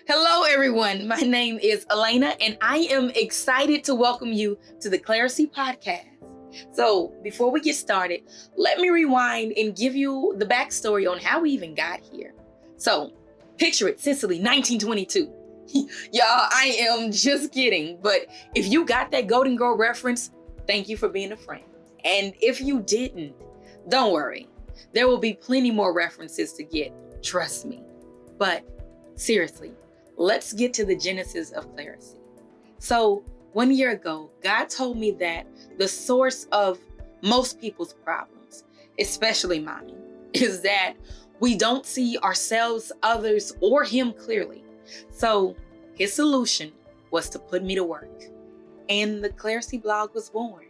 Hello, everyone. My name is Elena, and I am excited to welcome you to the Clarisee Podcast. So, before we get started, let me rewind and give you the backstory on how we even got here. So, picture it, Sicily, 1922. Y'all, I am just kidding, but if you got that Golden Girl reference, thank you for being a friend. And if you didn't, don't worry. There will be plenty more references to get, trust me. But seriously, let's get to the genesis of Clarisee. So 1 year ago, God told me that the source of most people's problems, especially mine, is that we don't see ourselves, others, or Him clearly. So His solution was to put me to work. And the Clarisee blog was born.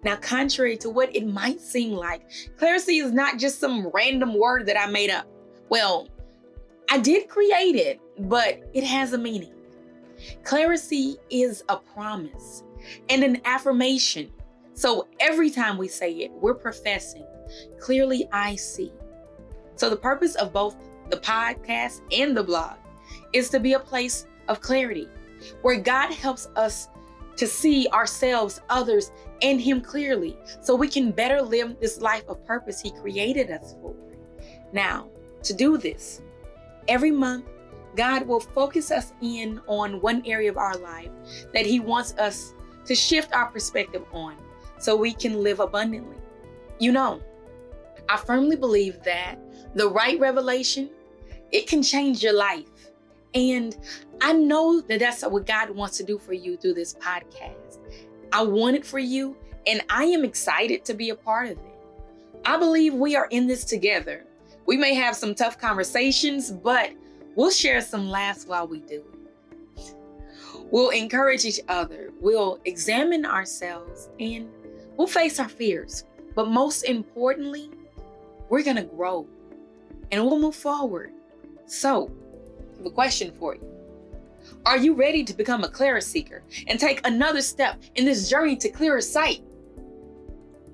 Now, contrary to what it might seem like, Clarisee is not just some random word that I made up. Well, I did create it, but it has a meaning. Clarisee is a promise and an affirmation. So every time we say it, we're professing, clearly I see. So the purpose of both the podcast and the blog is to be a place of clarity, where God helps us to see ourselves, others, and Him clearly, so we can better live this life of purpose He created us for. Now, to do this, every month, God will focus us in on one area of our life that He wants us to shift our perspective on so we can live abundantly. You know, I firmly believe that the right revelation, it can change your life. And I know that that's what God wants to do for you through this podcast. I want it for you, and I am excited to be a part of it. I believe we are in this together. We may have some tough conversations, but we'll share some laughs while we do it. We'll encourage each other. We'll examine ourselves, and we'll face our fears. But most importantly, we're going to grow, and we'll move forward. So, I have a question for you. Are you ready to become a Clarisee seeker and take another step in this journey to clearer sight?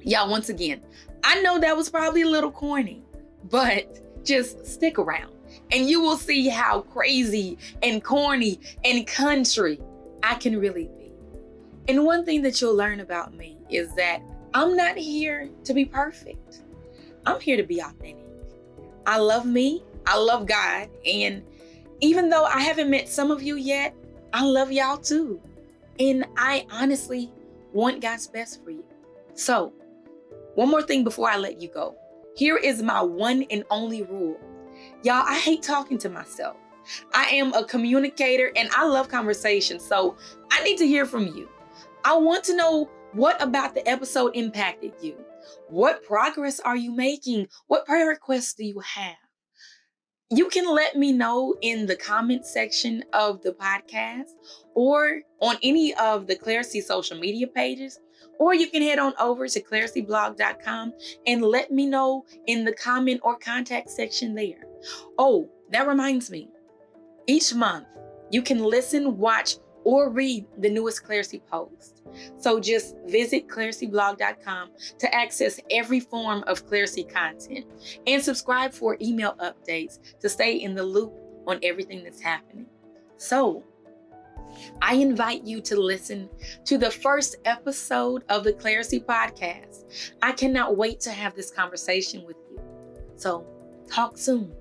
Y'all, once again, I know that was probably a little corny, but just stick around and you will see how crazy and corny and country I can really be. And one thing that you'll learn about me is that I'm not here to be perfect. I'm here to be authentic. I love me, I love God, and even though I haven't met some of you yet, I love y'all too. And I honestly want God's best for you. So, one more thing before I let you go. Here is my one and only rule. Y'all, I hate talking to myself. I am a communicator and I love conversation. So I need to hear from you. I want to know, what about the episode impacted you? What progress are you making? What prayer requests do you have? You can let me know in the comment section of the podcast or on any of the Clarisee social media pages, or you can head on over to clariseeblog.com and let me know in the comment or contact section there. Oh, that reminds me. Each month, you can listen, watch, or read the newest Clarisee post. So just visit clariseeblog.com to access every form of Clarisee content and subscribe for email updates to stay in the loop on everything that's happening. So I invite you to listen to the first episode of the Clarisee Podcast. I cannot wait to have this conversation with you. So talk soon.